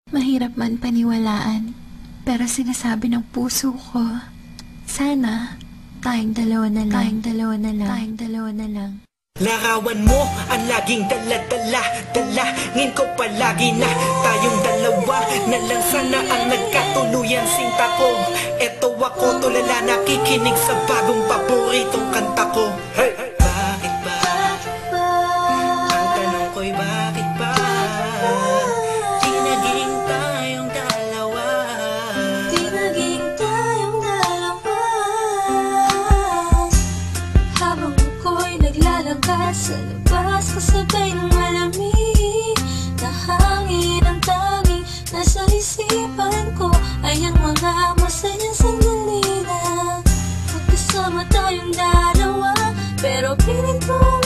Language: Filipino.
Mahirap man paniwalaan, pero sinasabi ng puso ko, sana tayong dalawa na lang, tayong dalawa na lang, tayong dalawa na lang. Larawan mo ang laging dala-dala, dalangin ko palagi na tayong dalawa na lang sana ang nagkatuluyan sinta ko. Eto ako tulala nakikinig sa bagong paboritong kanta ko. Hey! Bakit ba? Ang tanong ko'y bakit ba? Di naging tayong dalawa. Di naging tayong dalawa. Habang ako'y naglalakad sa labas, kasabay ng malamig na hangin, ang tanging nasa isipan ko ay ang mga masayang sandali na magkasama tayong dalawa. Pero pilit mong